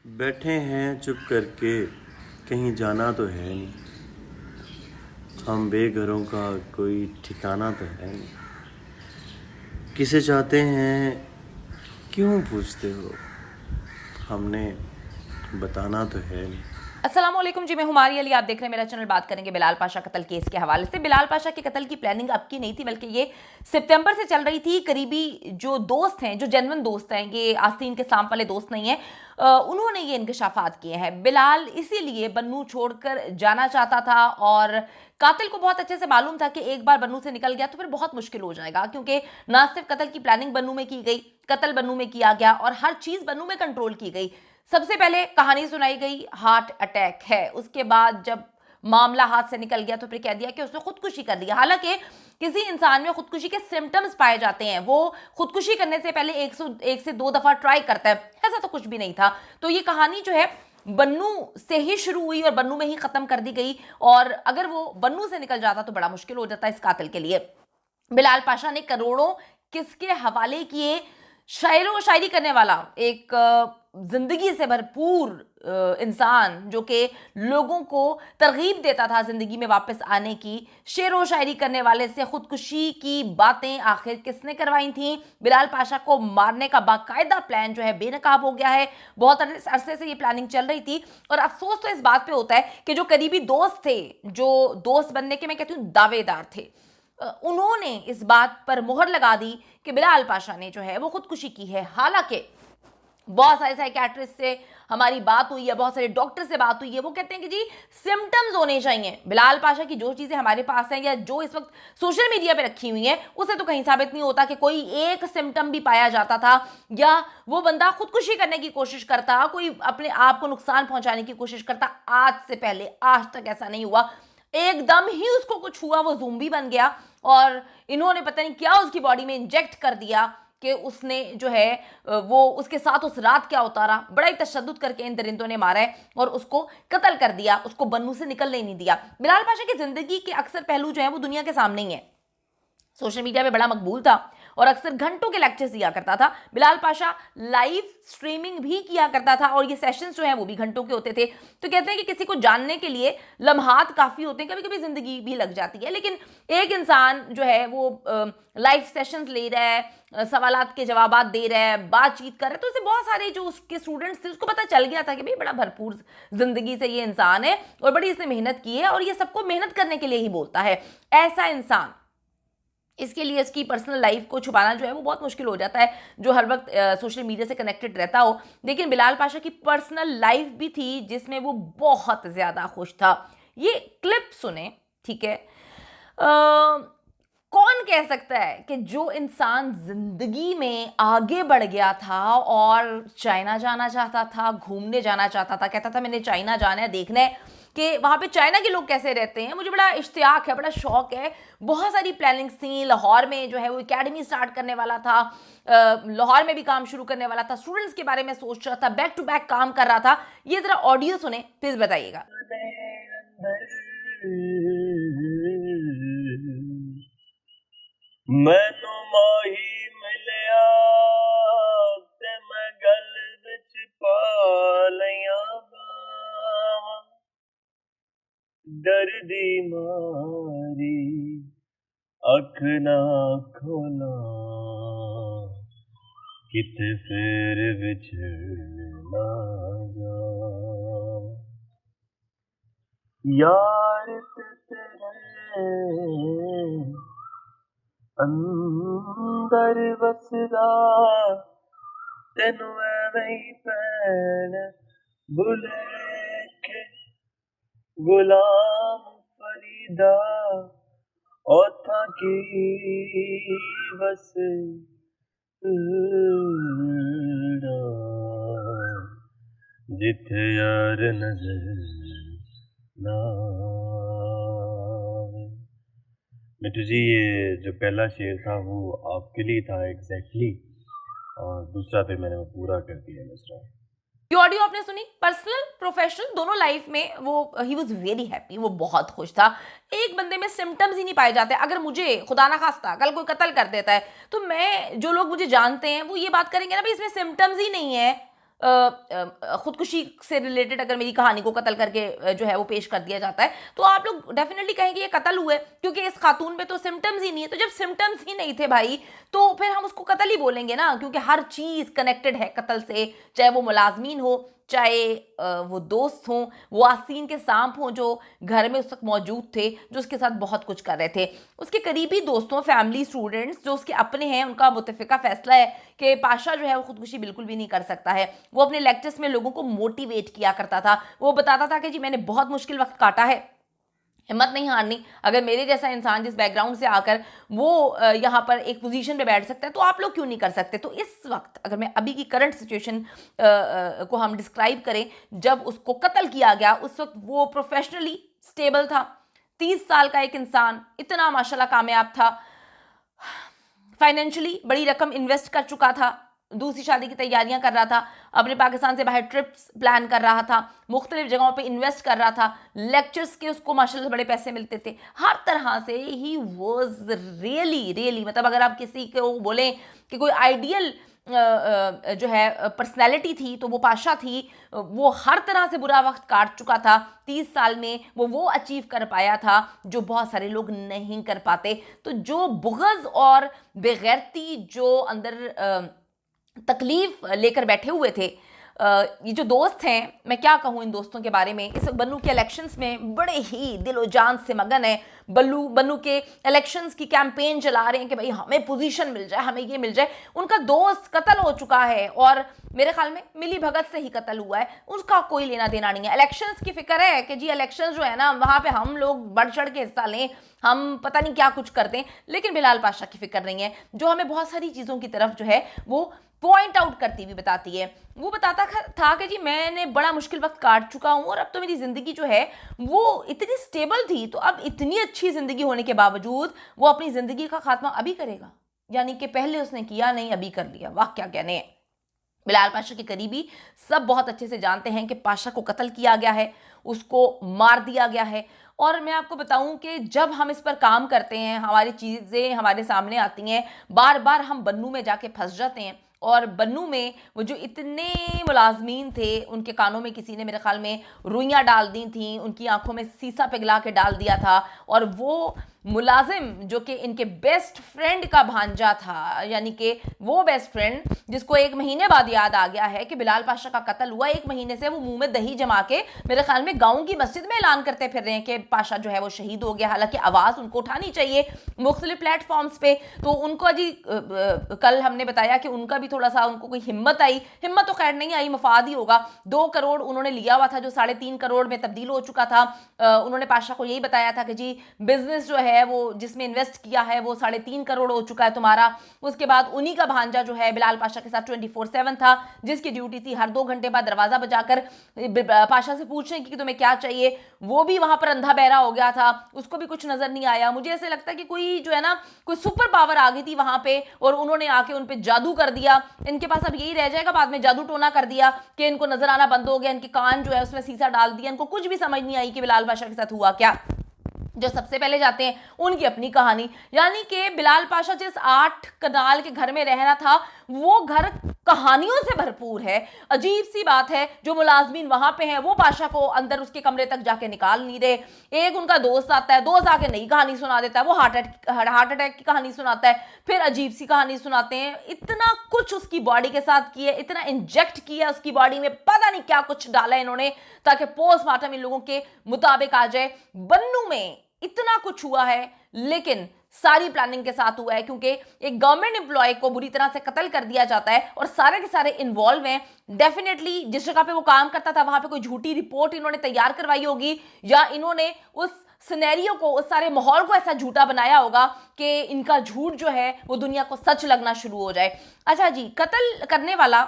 बैठे हैं चुप करके, कहीं जाना तो है नहीं। हम बेघरों का कोई ठिकाना तो है नहीं। किसे चाहते हैं, क्यों पूछते हो? हमने बताना तो है नहीं। अस्सलामुअलैकुम जी, मैं हुमारी अली। आप देख रहे हैं मेरा चैनल। बात करेंगे बिलाल पाशा कत्ल केस के हवाले से। बिलाल पाशा के कत्ल की प्लानिंग अब की नहीं थी, बल्कि ये सितंबर से चल रही थी। करीबी जो दोस्त हैं, जो जेन्युइन दोस्त हैं, ये आस्तीन के सांप वाले दोस्त नहीं हैं, उन्होंने ये इंकशाफात किए हैं। बिलाल इसीलिए बन्नू छोड़कर जाना चाहता था और कातिल को बहुत अच्छे से मालूम था कि एक बार बन्नू से निकल गया तो फिर बहुत मुश्किल हो जाएगा, क्योंकि ना सिर्फ कत्ल की प्लानिंग बन्नू में की गई, कत्ल बन्नू में किया गया और हर चीज बन्नू में कंट्रोल की गई। सबसे पहले कहानी सुनाई गई हार्ट अटैक है, उसके बाद जब मामला हाथ से निकल गया तो फिर कह दिया कि उसने खुदकुशी कर लिया। हालांकि किसी इंसान में खुदकुशी के सिम्टम्स पाए जाते हैं, वो खुदकुशी करने से पहले 1 से 2 दफा ट्राई करता है, ऐसा तो कुछ भी नहीं था। तो ये कहानी जो है बन्नू से ही शुरू हुई और बन्नू में ही खत्म कर दी गई। और अगर वो बन्नू से निकल जाता तो बड़ा मुश्किल हो जाता इस कातिल के लिए। बिलाल पाशा ने करोड़ों किसके हवाले किए। शायरो शायरी करने वाला एक जिंदगी से भरपूर इंसान, जो कि लोगों को तरगीब देता था जिंदगी में वापस आने की। शेरो शायरी करने वाले से खुदकुशी की बातें आखिर किसने करवाई थी? बिलाल पाशा को मारने का बाकायदा प्लान जो है बेनकाब हो गया है। बहुत अरसे से ये प्लानिंग चल रही थी और अफसोस तो इस बात पे होता है कि जो करीबी दोस्त थे, जो दोस्त बनने के मैं कहती हूँ दावेदार थे, उन्होंने इस बात पर मोहर लगा दी कि बिलाल पाशा ने जो है वो खुदकुशी की है। हालांकि बहुत सारे साइकियाट्रिस्ट से हमारी बात हुई है, बहुत सारे डॉक्टर से बात हुई है, वो कहते हैं कि जी सिम्टम्स होने चाहिए। बिलाल पाशा की जो चीजें हमारे पास हैं या जो इस वक्त सोशल मीडिया पे रखी हुई हैं, उसे तो कहीं साबित नहीं होता कि कोई एक सिम्टम भी पाया जाता था या वो बंदा खुदकुशी करने की कोशिश करता, कोई अपने आप को नुकसान पहुंचाने की कोशिश करता। आज से पहले आज तक ऐसा नहीं हुआ। एकदम ही उसको कुछ हुआ, वो ज़ूम्बी बन गया और इन्होंने पता नहीं क्या उसकी बॉडी में इंजेक्ट कर दिया कि उसने जो है वो उसके साथ उस रात क्या उतारा। बड़ा ही तशद्दुद करके इन दरिंदों ने मारा है और उसको कत्ल कर दिया, उसको बन्नू से निकलने ही नहीं दिया। बिलाल पाशा की जिंदगी के अक्सर पहलू जो है वो दुनिया के सामने ही है। सोशल मीडिया पे बड़ा मकबूल था और अक्सर घंटों के लेक्चर्स दिया करता था। बिलाल पाशा लाइव स्ट्रीमिंग भी किया करता था और ये सेशंस जो हैं वो भी घंटों के होते थे। तो कहते हैं कि किसी को जानने के लिए लम्हात काफ़ी होते हैं, कभी कभी ज़िंदगी भी लग जाती है। लेकिन एक इंसान जो है वो लाइव सेशंस ले रहा है, सवालात के जवाबात दे रहा है, बातचीत कर रहा है, तो उसे बहुत सारे जो उसके स्टूडेंट्स थे उसको पता चल गया था कि भाई बड़ा भरपूर जिंदगी से ये इंसान है और बड़ी इसने मेहनत की है और ये सबको मेहनत करने के लिए ही बोलता है। ऐसा इंसान, इसके लिए इसकी पर्सनल लाइफ को छुपाना जो है वो बहुत मुश्किल हो जाता है, जो हर वक्त सोशल मीडिया से कनेक्टेड रहता हो। लेकिन बिलाल पाशा की पर्सनल लाइफ भी थी जिसमें वो बहुत ज़्यादा खुश था। ये क्लिप सुने, ठीक है। कौन कह सकता है कि जो इंसान जिंदगी में आगे बढ़ गया था और चाइना जाना चाहता था, घूमने जाना चाहता था, कहता था मैंने चाइना जाना है, देखना है कि वहाँ पे चाइना के लोग कैसे रहते हैं, मुझे बड़ा इश्तियाक है, बड़ा शौक है। बहुत सारी प्लानिंग्स थी। लाहौर में जो है वो एकेडमी स्टार्ट करने वाला था, लाहौर में भी काम शुरू करने वाला था, स्टूडेंट्स के बारे में सोच रहा था, बैक टू बैक काम कर रहा था। ये जरा ऑडियो सुने, प्लीज बताइएगा। मैनू माही मिलिया ते मैं गल विच पा लिया बावां, डर दी मारी अख ना खोला, किते फिर विछड़ ना जा। यार ते तेरे अंदर वसदा, तेनू एवें ही पैण भुलेखे, गुलाम फरीदा ओथा की बस जिथे यार नजर ना आवे। मिठू जी, ये जो पहला शेर था वो आपके लिए था एग्जैक्टली, और दूसरा तो मैंने वो पूरा कर दिया मिस्टर। ये ऑडियो आपने सुनी। पर्सनल प्रोफेशनल दोनों लाइफ में वो ही वॉज वेरी हैप्पी, वो बहुत खुश था। एक बंदे में सिम्टम्स ही नहीं पाए जाते। अगर मुझे खुदा ना खास्ता कल कोई कत्ल कर देता है तो मैं, जो लोग मुझे जानते हैं वो ये बात करेंगे ना भाई इसमें सिम्टम्स ही नहीं है, खुदकुशी से रिलेटेड अगर मेरी कहानी को कत्ल करके जो है वो पेश कर दिया जाता है, तो आप लोग डेफिनेटली कहेंगे ये कत्ल हुआ है, क्योंकि इस खातून में तो सिम्टम्स ही नहीं है। तो जब सिम्टम्स ही नहीं थे भाई, तो फिर हम उसको कत्ल ही बोलेंगे ना, क्योंकि हर चीज़ कनेक्टेड है कत्ल से, चाहे वो मुलाजमीन हो, चाहे वो दोस्त हों, वो आस्तीन के सांप हों जो घर में उस वक्त मौजूद थे, जो उसके साथ बहुत कुछ कर रहे थे। उसके करीबी दोस्तों, फैमिली, स्टूडेंट्स जो उसके अपने हैं, उनका मुत्तफ़िका फैसला है कि पाशा जो है वो खुदकुशी बिल्कुल भी नहीं कर सकता है। वो अपने लेक्चर्स में लोगों को मोटिवेट किया करता था। वो बताता था कि जी मैंने बहुत मुश्किल वक्त काटा है, हिम्मत नहीं हारनी। अगर मेरे जैसा इंसान जिस बैकग्राउंड से आकर वो यहाँ पर एक पोजीशन पे बैठ सकता है, तो आप लोग क्यों नहीं कर सकते। तो इस वक्त अगर मैं अभी की करंट सिचुएशन को हम डिस्क्राइब करें, जब उसको कत्ल किया गया उस वक्त वो प्रोफेशनली स्टेबल था, 30 साल का एक इंसान, इतना माशाल्लाह कामयाब था, फाइनेंशियली बड़ी रकम इन्वेस्ट कर चुका था, दूसरी शादी की तैयारियां कर रहा था, अपने पाकिस्तान से बाहर ट्रिप्स प्लान कर रहा था, मुख्तलिफ जगहों पे इन्वेस्ट कर रहा था, लेक्चर्स के उसको माशाल्लाह बड़े पैसे मिलते थे, हर तरह से ही वॉज रियली मतलब अगर आप किसी को बोलें कि कोई आइडियल जो है पर्सनैलिटी थी, तो वो पाशा थी। वो हर तरह से बुरा वक्त काट चुका था। 30 साल में वो अचीव कर पाया था जो बहुत सारे लोग नहीं कर पाते। तो जो बुग़्ज़ और बेगैरती जो अंदर तकलीफ लेकर बैठे हुए थे, ये जो दोस्त हैं, मैं क्या कहूँ इन दोस्तों के बारे में। इस बन्नू के इलेक्शंस में बड़े ही दिलो जान से मगन है। बन्नू के इलेक्शंस की कैंपेन चला रहे हैं कि भाई हमें पोजीशन मिल जाए, हमें ये मिल जाए। उनका दोस्त कत्ल हो चुका है और मेरे ख्याल में मिली भगत से ही कत्ल हुआ है, उसका कोई लेना देना नहीं है। इलेक्शंस की फिक्र है कि जी इलेक्शंस जो है ना, वहाँ पे हम लोग बढ़ चढ़ के हिस्सा लें, हम पता नहीं क्या कुछ करते हैं, लेकिन बिलाल पाशा की फिक्र नहीं है, जो हमें बहुत सारी चीज़ों की तरफ जो है वो पॉइंट आउट करती हुई बताती है। वो बताता था कि जी मैंने बड़ा मुश्किल वक्त काट चुका हूँ और अब तो मेरी ज़िंदगी जो है वो इतनी स्टेबल थी, तो अब इतनी अच्छी ज़िंदगी होने के बावजूद वो अपनी ज़िंदगी का खात्मा अभी करेगा, यानी कि पहले उसने किया नहीं, अभी कर लिया। वाह क्या कहने हैं। बिलाल पाशा के करीबी सब बहुत अच्छे से जानते हैं कि पाशा को कत्ल किया गया है, उसको मार दिया गया है। और मैं आपको बताऊं कि जब हम इस पर काम करते हैं, हमारी चीज़ें हमारे सामने आती हैं, बार बार हम बन्नू में जाके फंस जाते हैं। और बन्नू में वो जो इतने मुलाजमीन थे, उनके कानों में किसी ने मेरे ख्याल में रुइयाँ डाल दी थी, उनकी आंखों में सीसा पिघला के डाल दिया था। और वो मुलाजिम जो कि इनके बेस्ट फ्रेंड का भांजा था, यानी कि वो बेस्ट फ्रेंड जिसको 1 महीने बाद याद आ गया है कि बिलाल पाशा का कत्ल हुआ, 1 महीने से वो मुंह में दही जमा के मेरे ख्याल में गाँव की मस्जिद में ऐलान करते फिर रहे हैं कि पाशा जो है वो शहीद हो गया। हालांकि आवाज़ उनको उठानी चाहिए मुख्तलिफ प्लेटफॉर्म्स पे। तो उनको अजी कल हमने बताया कि उनका भी थोड़ा सा उनको कोई हिम्मत आई, हिम्मत तो खैर नहीं आई, मफाद ही होगा। 2 करोड़ उन्होंने लिया हुआ था जो 3.5 करोड़ में तब्दील हो चुका था। उन्होंने पाशा को यही बताया था कि जी बिजनेस जो है वो जिसमें इन्वेस्ट किया है वो 3.5 करोड़ हो चुका है तुम्हारा। उसके बाद उन्हीं का भांजा जो है बिलाल पाशा के साथ 24/7 था, जिसकी ड्यूटी थी हर 2 घंटे बाद दरवाजा बजाकर पाशा से पूछने की कि तुम्हें क्या चाहिए। वो भी वहां पर अंधा बहरा हो गया था, उसको भी कुछ नजर नहीं आया। मुझे ऐसे लगता है कि कोई जो है ना, कोई सुपर पावर आ गई थी वहां पे और उन्होंने आके उन पे जादू कर दिया। इनके पास अब यही रह जाएगा, बाद में जादू टोना कर दिया कि इनको नजर आना बंद हो गया, इनके कान जो है उसमें शीशा डाल दिया। इनको कुछ भी समझ नहीं आई कि बिलाल पाशा के साथ हुआ क्या। जो सबसे पहले जाते हैं उनकी अपनी कहानी, यानी कि बिलाल पाशा जिस 8 कनाल के घर में रह रहा था, वो घर कहानियों से भरपूर है। अजीब सी बात है, जो मुलाजमीन वहां पे हैं वो पाशा को अंदर उसके कमरे तक जाके निकाल नहीं रहे। एक उनका दोस्त आता है, दोस्त आके नई कहानी सुना देता है, वो हार्ट अटैक की कहानी सुनाता है, फिर अजीब सी कहानी सुनाते हैं। इतना कुछ उसकी बॉडी के साथ किया, इतना इंजेक्ट किया उसकी बॉडी में, पता नहीं क्या कुछ डाला इन्होंने ताकि पोस्टमार्टम इन लोगों के मुताबिक आ जाए। बन्नू में इतना कुछ हुआ है, लेकिन सारी प्लानिंग के साथ हुआ है, क्योंकि एक गवर्नमेंट एम्प्लॉय को बुरी तरह से कत्ल कर दिया जाता है और सारे के सारे इन्वॉल्व हैं। डेफिनेटली जिस जगह पे वो काम करता था वहां पे कोई झूठी रिपोर्ट इन्होंने तैयार करवाई होगी, या इन्होंने उस सिनेरियो को, उस सारे माहौल को ऐसा झूठा बनाया होगा कि इनका झूठ जो है वो दुनिया को सच लगना शुरू हो जाए। अच्छा जी, कत्ल करने वाला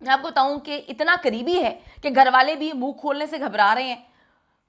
मैं आपको बताऊं कि इतना करीबी है कि घर वाले भी मुंह खोलने से घबरा रहे हैं।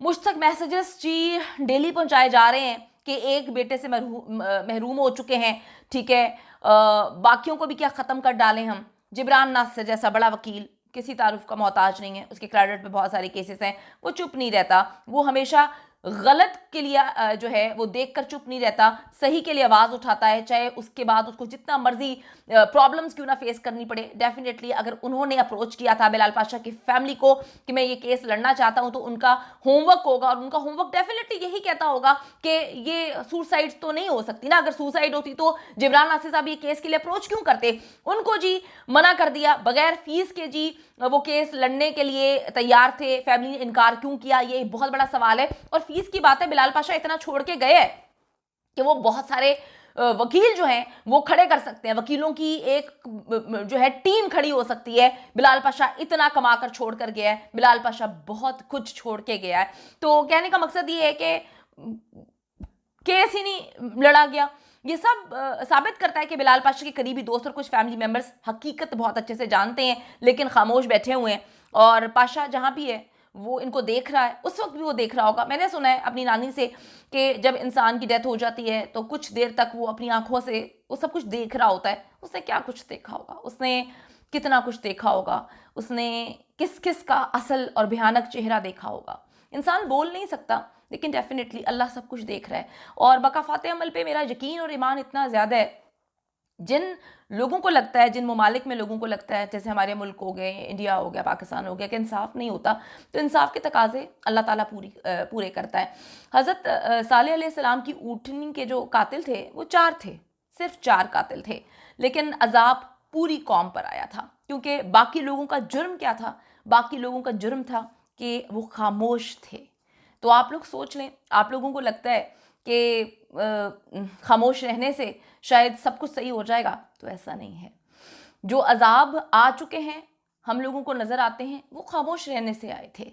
मुझ तक मैसेजेस जी डेली पहुंचाए जा रहे हैं कि एक बेटे से महरूम हो चुके हैं, ठीक है, बाकियों को भी क्या ख़त्म कर डालें हम। जिब्रान नासिर जैसा बड़ा वकील किसी तारुफ का मोहताज नहीं है, उसके क्रेडिट पे बहुत सारे केसेस हैं, वो चुप नहीं रहता, वो हमेशा गलत के लिए जो है वो देखकर चुप नहीं रहता, सही के लिए आवाज उठाता है, चाहे उसके बाद उसको जितना मर्जी प्रॉब्लम्स क्यों ना फेस करनी पड़े। डेफिनेटली अगर उन्होंने अप्रोच किया था बिलाल पाशा की फैमिली को कि मैं ये केस लड़ना चाहता हूं, तो उनका होमवर्क होगा, और उनका होमवर्क डेफिनेटली यही कहता होगा कि ये सुसाइड तो नहीं हो सकती ना। अगर सुसाइड होती तो जिब्रान नासिर साहब ये केस के लिए अप्रोच क्यों करते? उनको जी मना कर दिया बगैर फीस के, जी वो केस लड़ने के लिए तैयार थे, फैमिली ने इनकार क्यों किया, ये बहुत बड़ा सवाल है। और फीस की बात है, बिलाल पाशा इतना छोड़ के गए हैं कि वो बहुत सारे वकील जो हैं वो खड़े कर सकते हैं, वकीलों की एक जो है टीम खड़ी हो सकती है। बिलाल पाशा इतना कमाकर छोड़ कर गया है, बिलाल पाशा बहुत कुछ छोड़ के गया है। तो कहने का मकसद ये है कि केस ही नहीं लड़ा गया। ये सब साबित करता है कि बिलाल पाशा के करीबी दोस्त और कुछ फैमिली मेंबर्स हकीकत बहुत अच्छे से जानते हैं, लेकिन खामोश बैठे हुए हैं। और पाशा जहां भी है वो इनको देख रहा है, उस वक्त भी वो देख रहा होगा। मैंने सुना है अपनी नानी से कि जब इंसान की डेथ हो जाती है तो कुछ देर तक वो अपनी आंखों से वो सब कुछ देख रहा होता है। उसने क्या कुछ देखा होगा, उसने कितना कुछ देखा होगा, उसने किस किस का असल और भयानक चेहरा देखा होगा। इंसान बोल नहीं सकता, लेकिन डेफिनेटली अल्लाह सब कुछ देख रहा है। और बकाफ़ात अमल पे मेरा यकीन और ईमान इतना ज़्यादा है, जिन लोगों को लगता है, जिन ममालिक में लोगों को लगता है, जैसे हमारे मुल्क हो गए, इंडिया हो गया, पाकिस्तान हो गया, कि इंसाफ नहीं होता, तो इंसाफ के तकाजे अल्लाह ताला पूरे करता है। हज़रत सालेह अलैहिस्सलाम की ऊँटनी के जो कातिल थे वो 4 थे, सिर्फ 4 कातिल थे, लेकिन अजाब पूरी कौम पर आया था। क्योंकि बाकी लोगों का जुर्म क्या था? बाकी लोगों का जुर्म था कि वो खामोश थे। तो आप लोग सोच लें, आप लोगों को लगता है कि खामोश रहने से शायद सब कुछ सही हो जाएगा, तो ऐसा नहीं है। जो अजाब आ चुके हैं, हम लोगों को नज़र आते हैं, वो खामोश रहने से आए थे।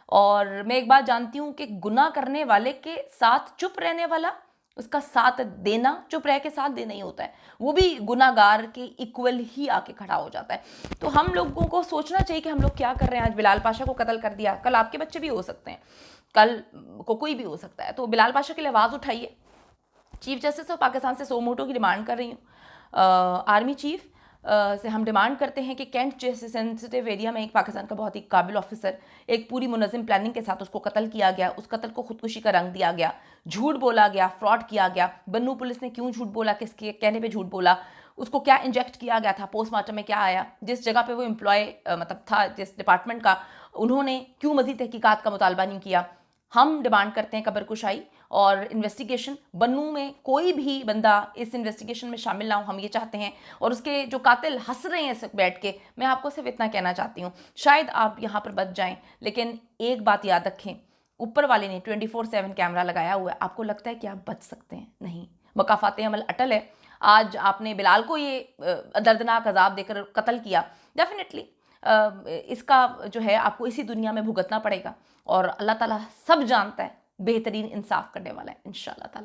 और मैं एक बात जानती हूँ कि गुनाह करने वाले के साथ चुप रहने वाला, उसका साथ देना चुप रह के साथ देना ही होता है, वो भी गुनाहगार के इक्वल ही आके खड़ा हो जाता है। तो हम लोगों को सोचना चाहिए कि हम लोग क्या कर रहे हैं। आज बिलाल पाशा को कत्ल कर दिया, कल आपके बच्चे भी हो सकते हैं, कल को कोई भी हो सकता है। तो बिलाल पाशा के लिए आवाज़ उठाइए। चीफ जस्टिस ऑफ पाकिस्तान से 100 मोटो की डिमांड कर रही हूँ। आर्मी चीफ से हम डिमांड करते हैं कि कैंट जैसे सेंसिटिव एरिया में एक पाकिस्तान का बहुत ही काबिल ऑफिसर, एक पूरी मुनज़्ज़म प्लानिंग के साथ उसको कत्ल किया गया, उस कत्ल को खुदकुशी का रंग दिया गया, झूठ बोला गया, फ्रॉड किया गया। बन्नू पुलिस ने क्यों झूठ बोला, किसके कहने पे झूठ बोला, उसको क्या इंजेक्ट किया गया था, पोस्टमार्टम में क्या आया, जिस जगह पे वो एम्प्लॉय मतलब था, जिस डिपार्टमेंट का, उन्होंने क्यों मज़ीद तहकीकात का मुतालबा नहीं किया। हम डिमांड करते हैं कब्रकुशाई और इन्वेस्टिगेशन। बन्नू में कोई भी बंदा इस इन्वेस्टिगेशन में शामिल ना हो, हम ये चाहते हैं। और उसके जो कातिल हंस रहे हैं सिर्फ बैठ के, मैं आपको सिर्फ इतना कहना चाहती हूँ, शायद आप यहाँ पर बच जाएं, लेकिन एक बात याद रखें, ऊपर वाले ने 24/7 कैमरा लगाया हुआ है। आपको लगता है कि आप बच सकते हैं? नहीं, मकाफात अमल अटल है। आज आपने बिलाल को ये दर्दनाक अजाब देकर कत्ल किया, डेफिनेटली इसका जो है आपको इसी दुनिया में भुगतना पड़ेगा। और अल्लाह ताला सब जानता है, बेहतरीन इंसाफ करने वाला है इंशाअल्लाह ताला।